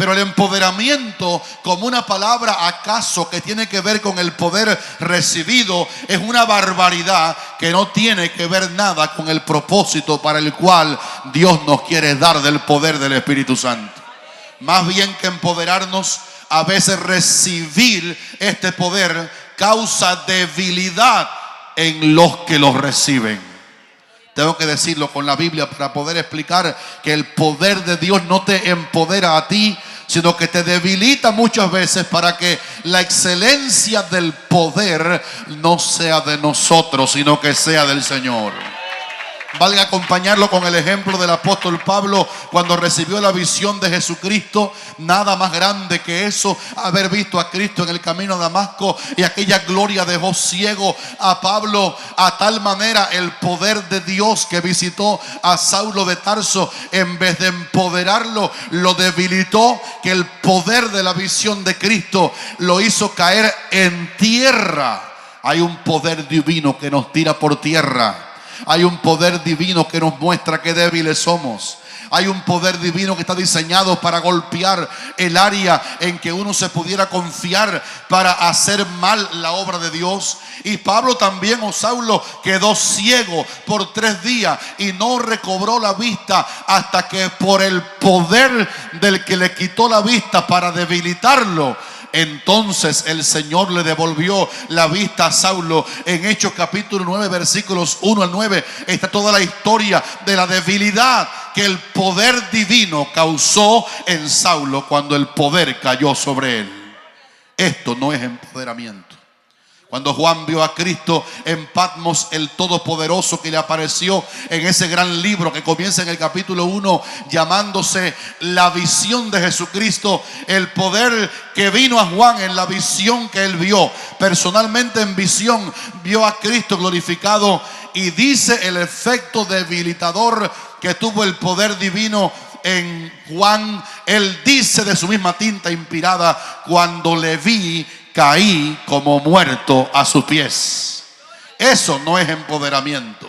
Pero el empoderamiento, como una palabra acaso que tiene que ver con el poder recibido, es una barbaridad que no tiene que ver nada con el propósito para el cual Dios nos quiere dar del poder del Espíritu Santo. Más bien que empoderarnos, a veces recibir este poder causa debilidad en los que lo reciben. Tengo que decirlo con la Biblia para poder explicar que el poder de Dios no te empodera a ti, sino que te debilita muchas veces para que la excelencia del poder no sea de nosotros, sino que sea del Señor. Valga acompañarlo con el ejemplo del apóstol Pablo cuando recibió la visión de Jesucristo. Nada más grande que eso, haber visto a Cristo en el camino a Damasco, y aquella gloria dejó ciego a Pablo. A tal manera el poder de Dios que visitó a Saulo de Tarso, en vez de empoderarlo, lo debilitó, que el poder de la visión de Cristo lo hizo caer en tierra. Hay un poder divino que nos tira por tierra. Hay un poder divino que nos muestra qué débiles somos. Hay un poder divino que está diseñado para golpear el área en que uno se pudiera confiar para hacer mal la obra de Dios. Y Pablo también, o Saulo, quedó ciego por 3 días y no recobró la vista hasta que por el poder del que le quitó la vista para debilitarlo, entonces el Señor le devolvió la vista a Saulo. En Hechos capítulo 9 versículos 1 al 9 está toda la historia de la debilidad que el poder divino causó en Saulo cuando el poder cayó sobre él. Esto no es empoderamiento. Cuando Juan vio a Cristo en Patmos, el Todopoderoso que le apareció en ese gran libro que comienza en el capítulo 1 llamándose La Visión de Jesucristo, el poder que vino a Juan en la visión que él vio, personalmente en visión, vio a Cristo glorificado, y dice el efecto debilitador que tuvo el poder divino en Juan. Él dice de su misma tinta inspirada: cuando le vi, caí como muerto a sus pies. Eso no es empoderamiento.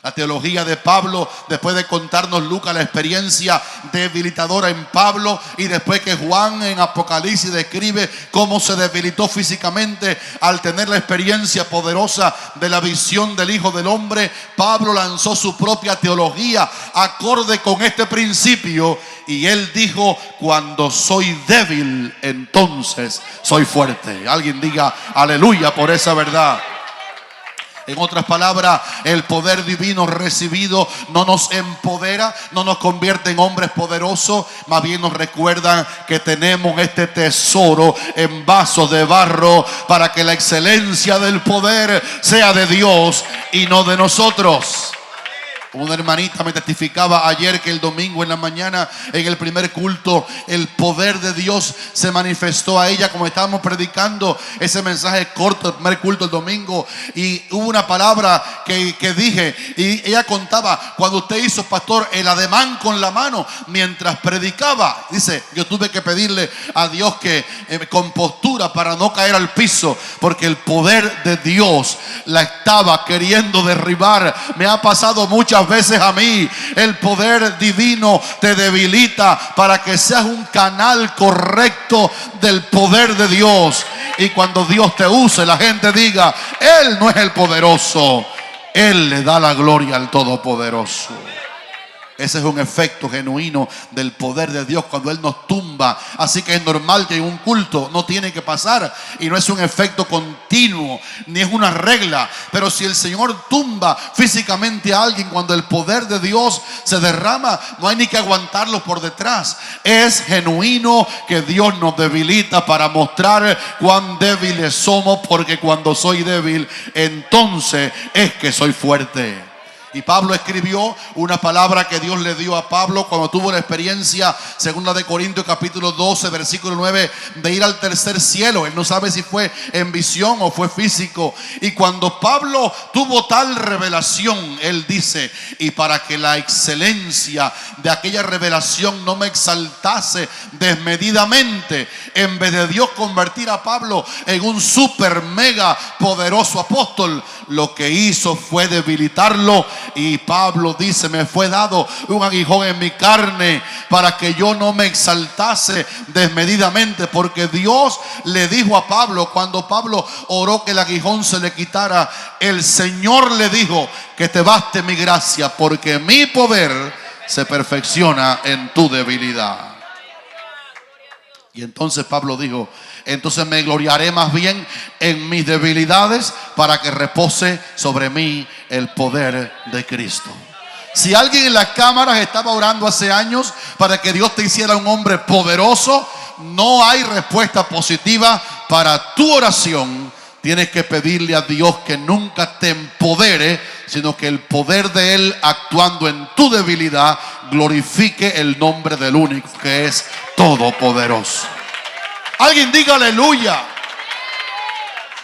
La teología de Pablo, después de contarnos Lucas la experiencia debilitadora en Pablo, y después que Juan en Apocalipsis describe cómo se debilitó físicamente al tener la experiencia poderosa de la visión del Hijo del Hombre, Pablo lanzó su propia teología acorde con este principio, y él dijo: cuando soy débil, entonces soy fuerte. Alguien diga aleluya por esa verdad. En otras palabras, el poder divino recibido no nos empodera, no nos convierte en hombres poderosos, más bien nos recuerdan que tenemos este tesoro en vasos de barro para que la excelencia del poder sea de Dios y no de nosotros. Una hermanita me testificaba ayer que el domingo en la mañana, en el primer culto, el poder de Dios se manifestó a ella como estábamos predicando ese mensaje corto, el primer culto el domingo, y hubo una palabra que dije, y ella contaba cuando usted hizo, pastor, el ademán con la mano mientras predicaba. Dice: yo tuve que pedirle a Dios que con postura para no caer al piso, porque el poder de Dios la estaba queriendo derribar. Me ha pasado muchas veces a mí. El poder divino te debilita para que seas un canal correcto del poder de Dios, y cuando Dios te use, la gente diga: Él no es el poderoso, Él le da la gloria al Todopoderoso. Ese es un efecto genuino del poder de Dios cuando Él nos tumba. Así que es normal que en un culto no tiene que pasar, y no es un efecto continuo, ni es una regla. Pero si el Señor tumba físicamente a alguien, cuando el poder de Dios se derrama, no hay ni que aguantarlo por detrás. Es genuino que Dios nos debilita para mostrar cuán débiles somos, porque cuando soy débil, entonces es que soy fuerte. Y Pablo escribió una palabra que Dios le dio a Pablo cuando tuvo la experiencia, segunda de Corintios capítulo 12 versículo 9, de ir al tercer cielo. Él no sabe si fue en visión o fue físico. Y cuando Pablo tuvo tal revelación, él dice: y para que la excelencia de aquella revelación no me exaltase desmedidamente, en vez de Dios convertir a Pablo en un super mega poderoso apóstol, lo que hizo fue debilitarlo Y Pablo dice: me fue dado un aguijón en mi carne para que yo no me exaltase desmedidamente, porque Dios le dijo a Pablo, cuando Pablo oró que el aguijón se le quitara, el Señor le dijo: que te baste mi gracia, porque mi poder se perfecciona en tu debilidad. Y entonces Pablo dijo: entonces me gloriaré más bien en mis debilidades, para que repose sobre mí el poder de Cristo. Si alguien en las cámaras estaba orando hace años para que Dios te hiciera un hombre poderoso, no hay respuesta positiva para tu oración. Tienes que pedirle a Dios que nunca te empodere, sino que el poder de Él, actuando en tu debilidad, glorifique el nombre del único que es todopoderoso. Alguien diga aleluya.